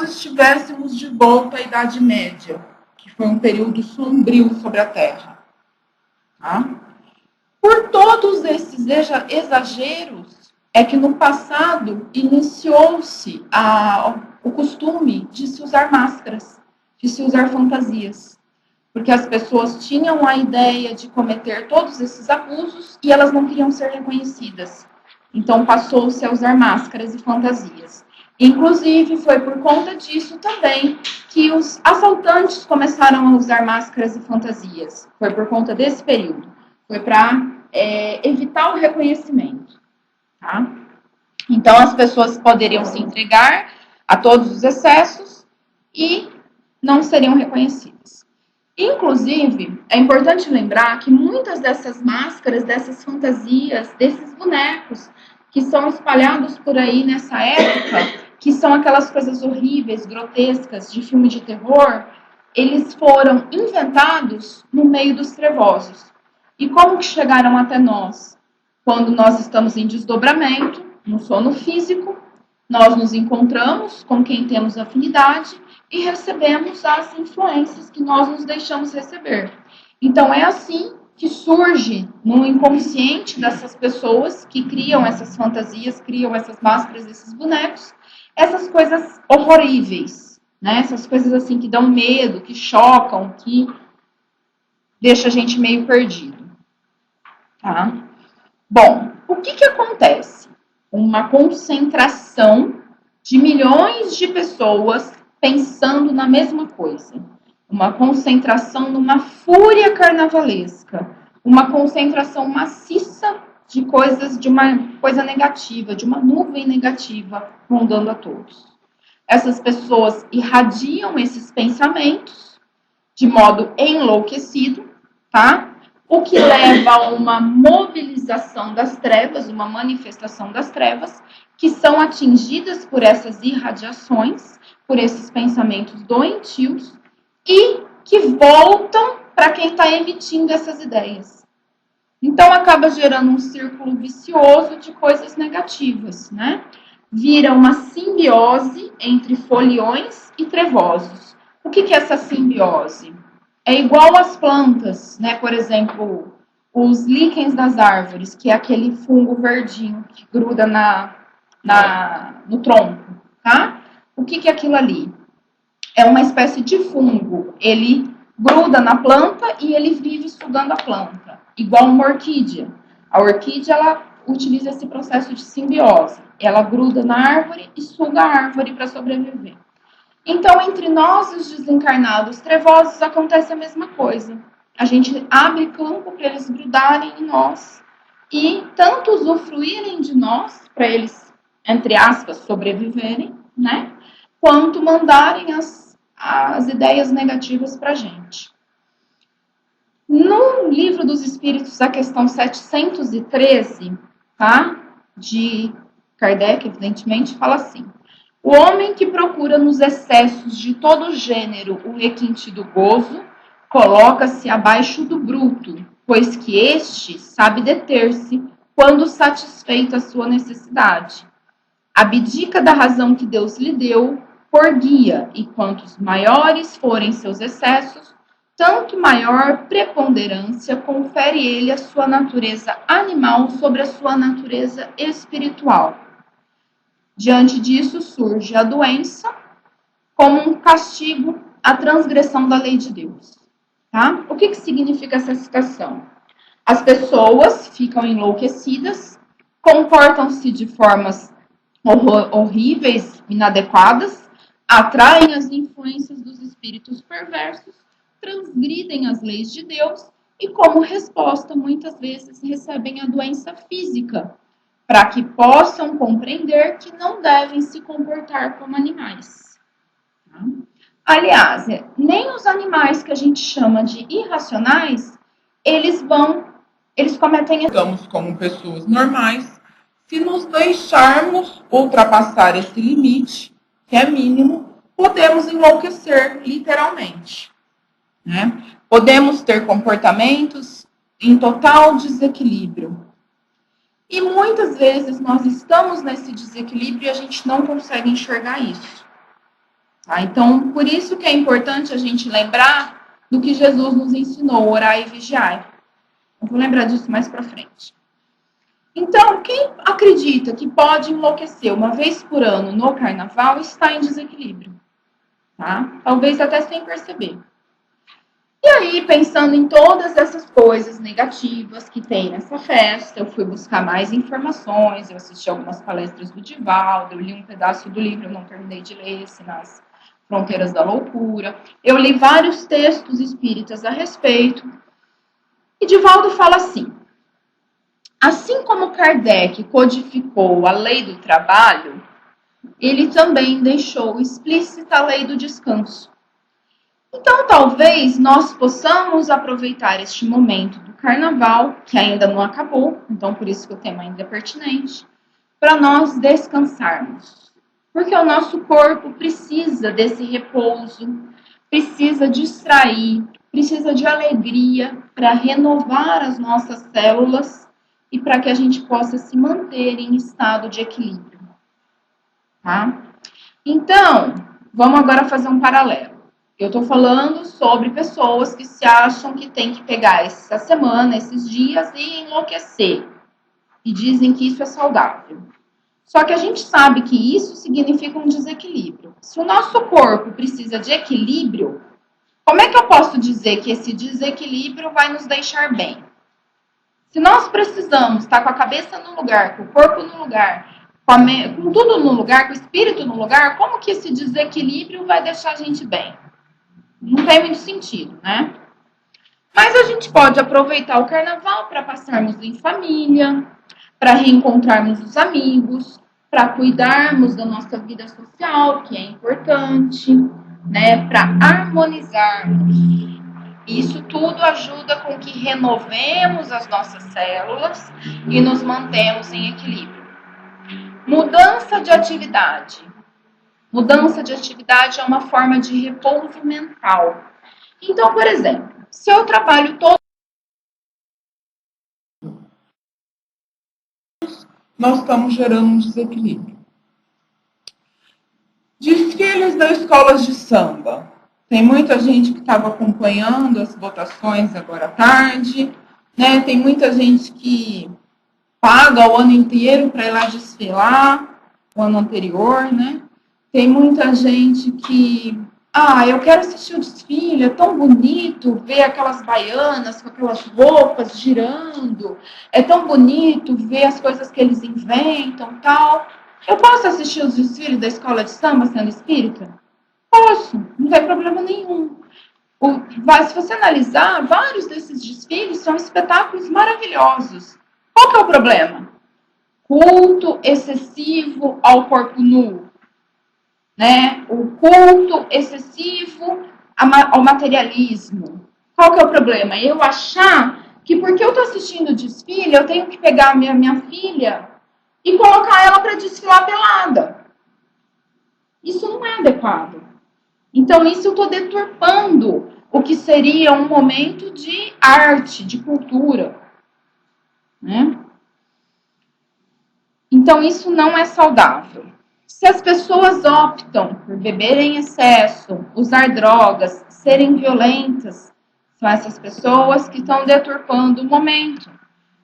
nós estivéssemos de volta à Idade Média, que foi um período sombrio sobre a Terra. Tá? Por todos esses exageros, é que no passado iniciou-se o costume de se usar máscaras, de se usar fantasias. Porque as pessoas tinham a ideia de cometer todos esses abusos e elas não queriam ser reconhecidas. Então passou-se a usar máscaras e fantasias. Inclusive, foi por conta disso também que os assaltantes começaram a usar máscaras e fantasias. Foi por conta desse período. Foi para evitar o reconhecimento. Tá? Então, as pessoas poderiam se entregar a todos os excessos e não seriam reconhecidas. Inclusive, é importante lembrar que muitas dessas máscaras, dessas fantasias, desses bonecos que são espalhados por aí nessa época, que são aquelas coisas horríveis, grotescas, de filme de terror, eles foram inventados no meio dos trevosos. E como que chegaram até nós? Quando nós estamos em desdobramento, no sono físico, nós nos encontramos com quem temos afinidade e recebemos as influências que nós nos deixamos receber. Então, é assim que surge no inconsciente dessas pessoas que criam essas fantasias, criam essas máscaras, esses bonecos, essas coisas horríveis, né? Essas coisas assim que dão medo, que chocam, que deixa a gente meio perdido. Tá? Bom, o que acontece? Uma concentração de milhões de pessoas pensando na mesma coisa. Uma concentração numa fúria carnavalesca. Uma concentração maciça de coisas, de uma coisa negativa, de uma nuvem negativa rondando a todos. Essas pessoas irradiam esses pensamentos de modo enlouquecido, tá? O que leva a uma mobilização das trevas, uma manifestação das trevas, que são atingidas por essas irradiações, por esses pensamentos doentios, e que voltam para quem está emitindo essas ideias. Então, acaba gerando um círculo vicioso de coisas negativas, né? Vira uma simbiose entre foliões e trevosos. O que é essa simbiose? É igual às plantas, né? Por exemplo, os líquens das árvores, que é aquele fungo verdinho que gruda no tronco, tá? O que é aquilo ali? É uma espécie de fungo. Ele gruda na planta e ele vive sugando a planta, igual uma orquídea. A orquídea, ela utiliza esse processo de simbiose. Ela gruda na árvore e suga a árvore para sobreviver. Então, entre nós e os desencarnados trevosos, acontece a mesma coisa. A gente abre campo para eles grudarem em nós e tanto usufruírem de nós, para eles, entre aspas, sobreviverem, né? Quanto mandarem as ideias negativas para a gente. No Livro dos Espíritos, a questão 713, tá? De Kardec, evidentemente, fala assim: o homem que procura nos excessos de todo gênero o requinte do gozo, coloca-se abaixo do bruto, pois que este sabe deter-se quando satisfeita a sua necessidade. Abdica da razão que Deus lhe deu por guia, e quantos maiores forem seus excessos, tanto maior preponderância confere ele a sua natureza animal sobre a sua natureza espiritual. Diante disso surge a doença como um castigo à transgressão da lei de Deus. Tá? O que significa essa citação? As pessoas ficam enlouquecidas, comportam-se de formas horríveis, inadequadas, atraem as influências dos espíritos perversos, transgridem as leis de Deus e, como resposta, muitas vezes recebem a doença física, para que possam compreender que não devem se comportar como animais. Aliás, nem os animais que a gente chama de irracionais, eles cometem... Digamos como pessoas normais, se nos deixarmos ultrapassar esse limite, que é mínimo, podemos enlouquecer, literalmente. Né? Podemos ter comportamentos em total desequilíbrio. E muitas vezes nós estamos nesse desequilíbrio e a gente não consegue enxergar isso. Tá? Então, por isso que é importante a gente lembrar do que Jesus nos ensinou, orar e vigiar. Eu vou lembrar disso mais para frente. Então, quem acredita que pode enlouquecer uma vez por ano no carnaval está em desequilíbrio, tá? Talvez até sem perceber. E aí, pensando em todas essas coisas negativas que tem nessa festa, eu fui buscar mais informações, eu assisti algumas palestras do Divaldo, eu li um pedaço do livro, eu não terminei de ler, esse Nas Fronteiras da Loucura. Eu li vários textos espíritas a respeito. E Divaldo fala assim: assim como Kardec codificou a lei do trabalho, ele também deixou explícita a lei do descanso. Então, talvez nós possamos aproveitar este momento do carnaval, que ainda não acabou, então por isso que o tema ainda é pertinente, para nós descansarmos. Porque o nosso corpo precisa desse repouso, precisa distrair, precisa de alegria para renovar as nossas células e para que a gente possa se manter em estado de equilíbrio. Tá? Então, vamos agora fazer um paralelo. Eu estou falando sobre pessoas que se acham que tem que pegar essa semana, esses dias e enlouquecer. E dizem que isso é saudável. Só que a gente sabe que isso significa um desequilíbrio. Se o nosso corpo precisa de equilíbrio, como é que eu posso dizer que esse desequilíbrio vai nos deixar bem? Se nós precisamos estar com a cabeça no lugar, com o corpo no lugar, com tudo no lugar, com o espírito no lugar, como que esse desequilíbrio vai deixar a gente bem? Não tem muito sentido, né? Mas a gente pode aproveitar o carnaval para passarmos em família, para reencontrarmos os amigos, para cuidarmos da nossa vida social, que é importante, né? Para harmonizarmos. Isso tudo ajuda com que renovemos as nossas células e nos mantemos em equilíbrio. Mudança de atividade. Mudança de atividade é uma forma de repouso mental. Então, por exemplo, se eu trabalho todo, nós estamos gerando um desequilíbrio. Desfiles das escolas de samba. Tem muita gente que estava acompanhando as votações agora à tarde, né? Tem muita gente que paga o ano inteiro para ir lá desfilar, o ano anterior, né? Tem muita gente que, eu quero assistir o desfile, é tão bonito ver aquelas baianas com aquelas roupas girando, é tão bonito ver as coisas que eles inventam, tal. Eu posso assistir os desfiles da escola de samba sendo espírita? Posso, não tem problema nenhum. Se você analisar, vários desses desfiles são espetáculos maravilhosos. Qual que é o problema? Culto excessivo ao corpo nu, né? O culto excessivo ao materialismo. Qual que é o problema? Eu achar que porque eu estou assistindo o desfile, eu tenho que pegar a minha filha e colocar ela para desfilar pelada. Isso não é adequado. Então, isso eu estou deturpando o que seria um momento de arte, de cultura, né? Então, isso não é saudável. Se as pessoas optam por beber em excesso, usar drogas, serem violentas, são essas pessoas que estão deturpando o momento,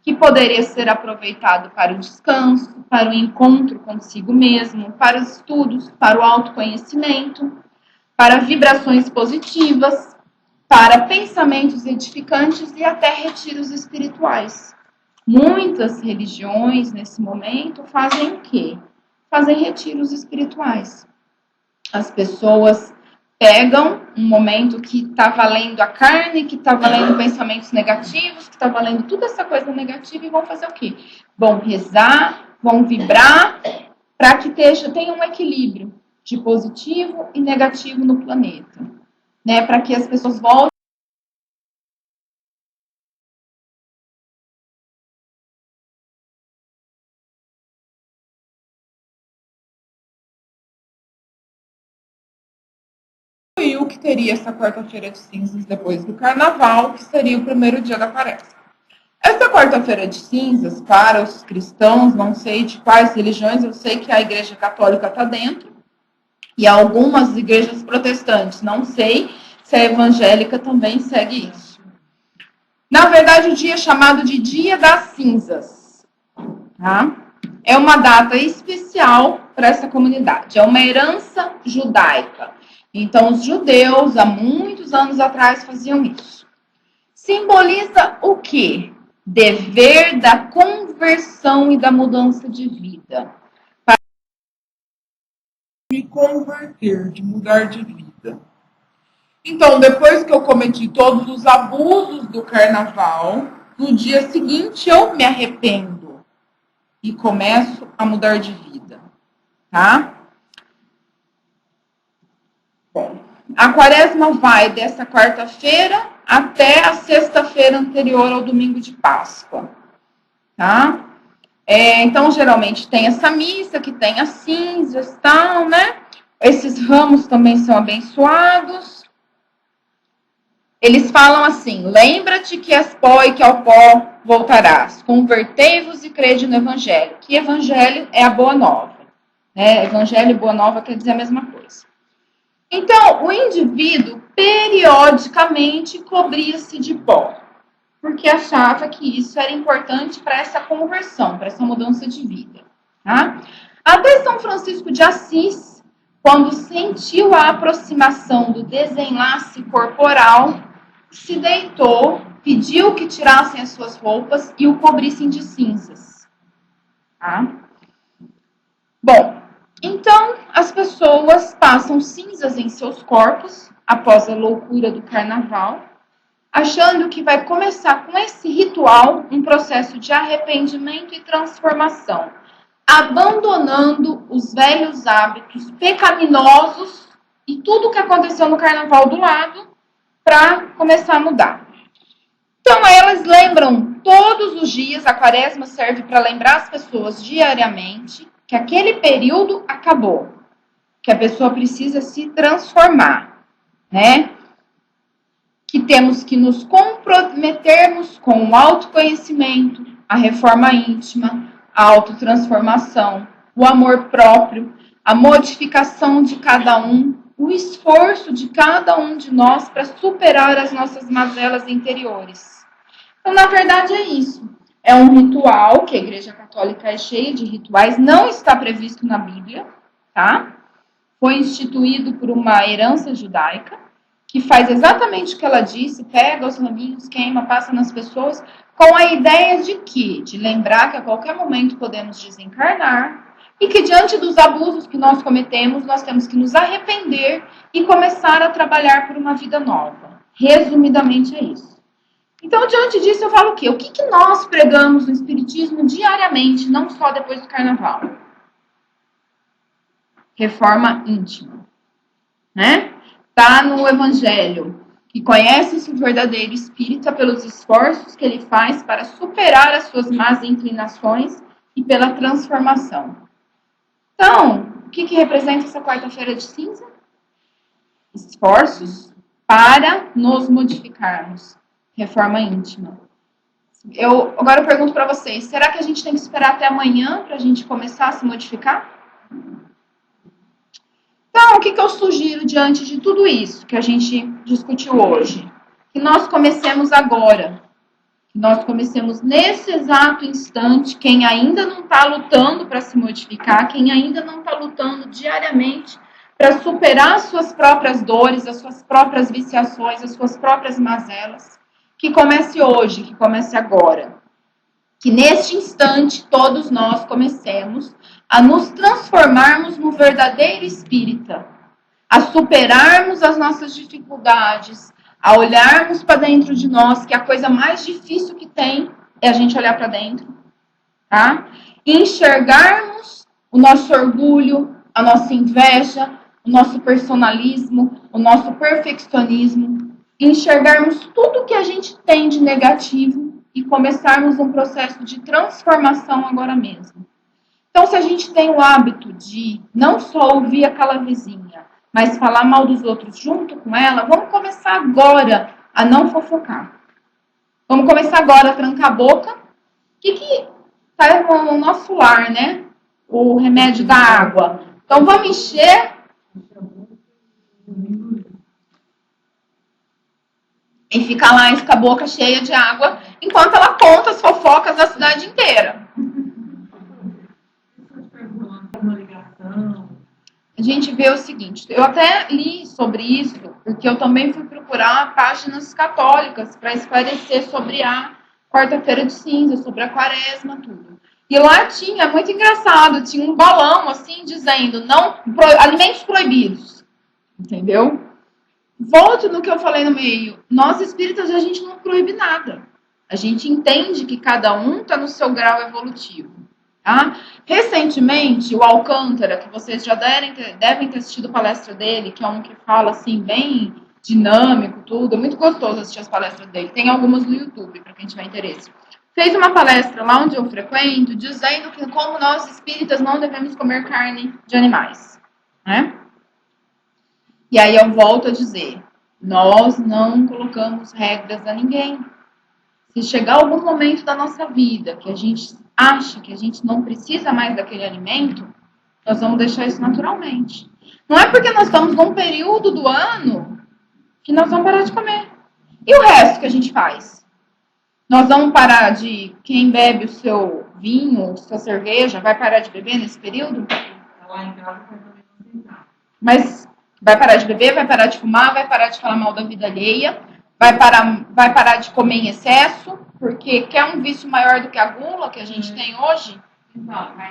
que poderia ser aproveitado para o descanso, para o encontro consigo mesmo, para os estudos, para o autoconhecimento, para vibrações positivas, para pensamentos edificantes e até retiros espirituais. Muitas religiões, nesse momento, fazem o quê? Fazem retiros espirituais. As pessoas pegam um momento que está valendo a carne, que está valendo pensamentos negativos, que está valendo toda essa coisa negativa e vão fazer o quê? Vão rezar, vão vibrar para que tenha um equilíbrio de positivo e negativo no planeta, né? Para que as pessoas voltem e o que teria essa quarta-feira de cinzas depois do carnaval, que seria o primeiro dia da quaresma. Essa quarta-feira de cinzas, para os cristãos, não sei de quais religiões, eu sei que a Igreja Católica está dentro, E algumas igrejas protestantes, não sei se a evangélica também segue isso. Na verdade, o dia é chamado de Dia das Cinzas. Tá? É uma data especial para essa comunidade. É uma herança judaica. Então, os judeus, há muitos anos atrás, faziam isso. Simboliza o quê? Dever da conversão e da mudança de vida. Me converter, de mudar de vida. Então, depois que eu cometi todos os abusos do carnaval, no dia seguinte eu me arrependo e começo a mudar de vida, tá? Bom, a quaresma vai dessa quarta-feira até a sexta-feira anterior ao domingo de Páscoa, tá? Então, geralmente tem essa missa que tem as cinzas e tal, né? Esses ramos também são abençoados. Eles falam assim: lembra-te que és pó e que ao pó voltarás. Convertei-vos e crede no evangelho. Que evangelho é a boa nova. Né? Evangelho e boa nova quer dizer a mesma coisa. Então, o indivíduo periodicamente cobria-se de pó, porque achava que isso era importante para essa conversão, para essa mudança de vida. Tá? Até São Francisco de Assis, quando sentiu a aproximação do desenlace corporal, se deitou, pediu que tirassem as suas roupas e o cobrissem de cinzas. Tá? Bom, então as pessoas passam cinzas em seus corpos após a loucura do carnaval, achando que vai começar com esse ritual um processo de arrependimento e transformação, abandonando os velhos hábitos pecaminosos e tudo o que aconteceu no carnaval do lado para começar a mudar. Então, elas lembram todos os dias, a quaresma serve para lembrar as pessoas diariamente que aquele período acabou, que a pessoa precisa se transformar, né? Que temos que nos comprometermos com o autoconhecimento, a reforma íntima, a autotransformação, o amor próprio, a modificação de cada um, o esforço de cada um de nós para superar as nossas mazelas interiores. Então, na verdade, é isso. É um ritual, que a Igreja Católica é cheia de rituais, não está previsto na Bíblia, tá? Foi instituído por uma herança judaica, que faz exatamente o que ela disse, pega os raminhos, queima, passa nas pessoas, com a ideia de que? De lembrar que a qualquer momento podemos desencarnar e que diante dos abusos que nós cometemos, nós temos que nos arrepender e começar a trabalhar por uma vida nova. Resumidamente é isso. Então, diante disso, eu falo o quê? O que nós pregamos no Espiritismo diariamente, não só depois do Carnaval? Reforma íntima, né? Está no Evangelho, que conhece-se o verdadeiro espírita pelos esforços que ele faz para superar as suas más inclinações e pela transformação. Então, o que representa essa quarta-feira de cinza? Esforços para nos modificarmos. Reforma íntima. Agora eu pergunto para vocês, será que a gente tem que esperar até amanhã para a gente começar a se modificar? Então, o que eu sugiro diante de tudo isso que a gente discutiu hoje? Que nós comecemos agora. Que nós comecemos nesse exato instante, quem ainda não está lutando para se modificar, quem ainda não está lutando diariamente para superar as suas próprias dores, as suas próprias viciações, as suas próprias mazelas, que comece hoje, que comece agora. Que neste instante todos nós comecemos a nos transformarmos no verdadeiro espírita, a superarmos as nossas dificuldades, a olharmos para dentro de nós, que a coisa mais difícil que tem é a gente olhar para dentro, tá? E enxergarmos o nosso orgulho, a nossa inveja, o nosso personalismo, o nosso perfeccionismo, enxergarmos tudo que a gente tem de negativo e começarmos um processo de transformação agora mesmo. Então, se a gente tem o hábito de não só ouvir aquela vizinha, mas falar mal dos outros junto com ela, vamos começar agora a não fofocar. Vamos começar agora a trancar a boca. O que está no nosso lar, né? O remédio da água. Então, vamos encher E fica lá e fica a boca cheia de água enquanto ela conta as fofocas da cidade inteira. A gente vê o seguinte, eu até li sobre isso, porque eu também fui procurar páginas católicas para esclarecer sobre a quarta-feira de cinza, sobre a quaresma, tudo. E lá tinha, muito engraçado, tinha um balão assim dizendo alimentos proibidos, entendeu? Volto no que eu falei no meio. Nós espíritas, a gente não proíbe nada. A gente entende que cada um está no seu grau evolutivo. Tá? Recentemente, o Alcântara, que vocês já devem ter assistido a palestra dele, que é um que fala assim, bem dinâmico, tudo. É muito gostoso assistir as palestras dele. Tem algumas no YouTube, para quem tiver interesse. Fez uma palestra lá onde eu frequento, dizendo que como nós espíritas não devemos comer carne de animais. Né? E aí eu volto a dizer, nós não colocamos regras a ninguém. Se chegar algum momento da nossa vida que a gente acha que a gente não precisa mais daquele alimento, nós vamos deixar isso naturalmente. Não é porque nós estamos num período do ano que nós vamos parar de comer. E o resto que a gente faz? Nós vamos parar de... Quem bebe o seu vinho, sua cerveja, vai parar de beber nesse período? Lá em casa, mas vai parar de beber, vai parar de fumar, vai parar de falar mal da vida alheia, vai parar de comer em excesso, porque quer um vício maior do que a gula que a gente tem hoje? Mas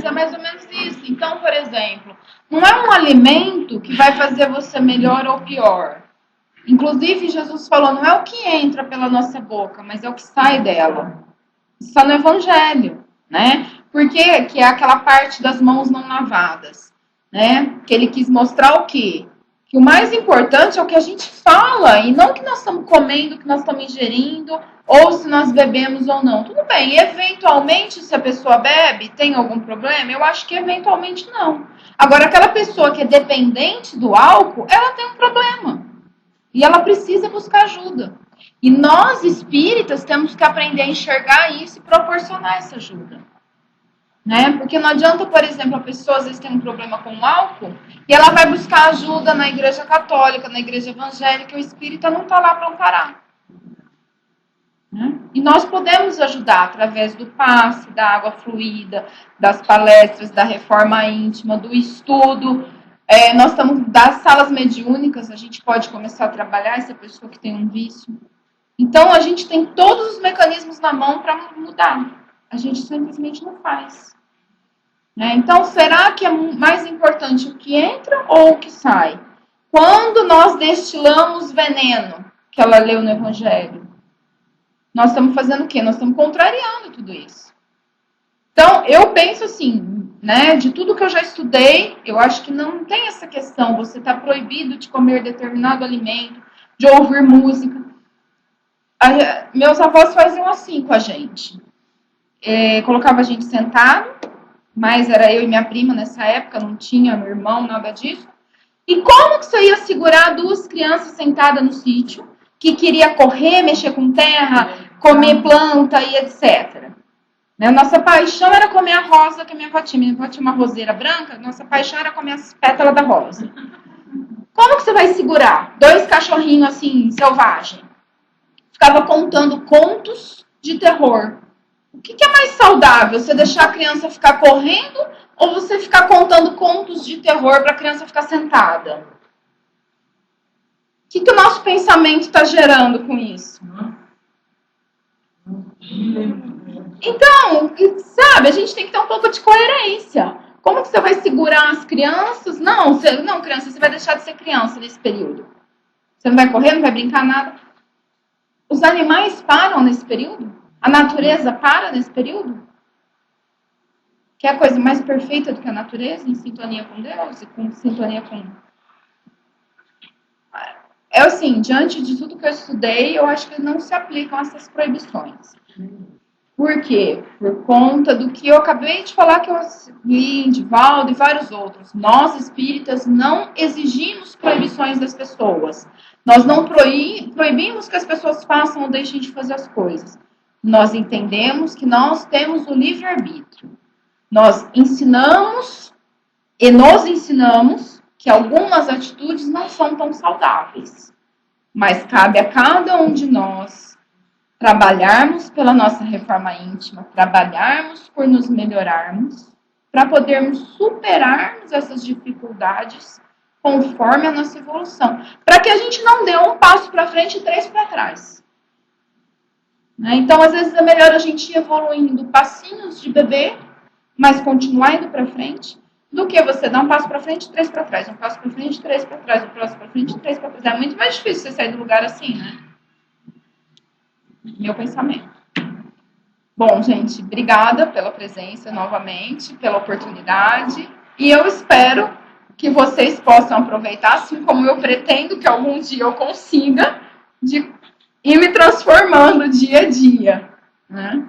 é mais ou menos isso. Então, por exemplo, não é um alimento que vai fazer você melhor ou pior. Inclusive, Jesus falou, não é o que entra pela nossa boca, mas é o que sai dela. Isso está no Evangelho, né? Porque que é aquela parte das mãos não lavadas, né? Que ele quis mostrar o quê? Que o mais importante é o que a gente fala, e não o que nós estamos comendo, o que nós estamos ingerindo, ou se nós bebemos ou não. Tudo bem, eventualmente, se a pessoa bebe, tem algum problema? Eu acho que eventualmente não. Agora, aquela pessoa que é dependente do álcool, ela tem um problema. E ela precisa buscar ajuda. E nós, espíritas, temos que aprender a enxergar isso e proporcionar essa ajuda. Né? Porque não adianta, por exemplo, a pessoa às vezes tem um problema com o álcool e ela vai buscar ajuda na igreja católica, na igreja evangélica, e o espírita não está lá para amparar. Né? E nós podemos ajudar através do passe, da água fluida, das palestras, da reforma íntima, do estudo. Nós estamos das salas mediúnicas, a gente pode começar a trabalhar essa pessoa que tem um vício. Então, a gente tem todos os mecanismos na mão para mudar. A gente simplesmente não faz. Né? Então, será que é mais importante o que entra ou o que sai? Quando nós destilamos veneno, que ela leu no Evangelho, nós estamos fazendo o quê? Nós estamos contrariando tudo isso. Então, eu penso assim, né, de tudo que eu já estudei, eu acho que não tem essa questão, você está proibido de comer determinado alimento, de ouvir música. Meus avós faziam assim com a gente. Colocava a gente sentado, mas era eu e minha prima nessa época, não tinha meu irmão, nada disso. E como que você ia segurar duas crianças sentadas no sítio, que queria correr, mexer com terra, comer planta e etc. Né? Nossa paixão era comer a rosa que a minha avó tinha. Minha avó tinha uma roseira branca, nossa paixão era comer as pétalas da rosa. Como que você vai segurar dois cachorrinhos assim, selvagens? Ficava contando contos de terror. O que é mais saudável? Você deixar a criança ficar correndo ou você ficar contando contos de terror para a criança ficar sentada? O que o nosso pensamento está gerando com isso? Então, sabe, a gente tem que ter um pouco de coerência. Como que você vai segurar as crianças? Não, criança, você vai deixar de ser criança nesse período. Você não vai correr, não vai brincar, nada. Os animais param nesse período? A natureza para nesse período? Que é a coisa mais perfeita do que a natureza, em sintonia com Deus e com sintonia com... É assim, diante de tudo que eu estudei, eu acho que não se aplicam essas proibições. Por quê? Por conta do que eu acabei de falar, que eu li em Divaldo e vários outros. Nós, espíritas, não exigimos proibições das pessoas. Nós não proibimos que as pessoas façam ou deixem de fazer as coisas. Nós entendemos que nós temos o livre-arbítrio. Nós ensinamos E nos ensinamos que algumas atitudes não são tão saudáveis. Mas cabe a cada um de nós trabalharmos pela nossa reforma íntima, trabalharmos por nos melhorarmos, para podermos superarmos essas dificuldades conforme a nossa evolução. Para que a gente não dê um passo para frente e 3 para trás. Então, às vezes, é melhor a gente ir evoluindo passinhos de bebê, mas continuar indo para frente, do que você dar um passo para frente e 3 para trás, um passo para frente, 3 para trás, um passo para frente, 3 para trás. É muito mais difícil você sair do lugar assim, né? Meu pensamento. Bom, gente, obrigada pela presença novamente, pela oportunidade. E eu espero que vocês possam aproveitar, assim como eu pretendo que algum dia eu consiga, de ir me transformando dia a dia, né?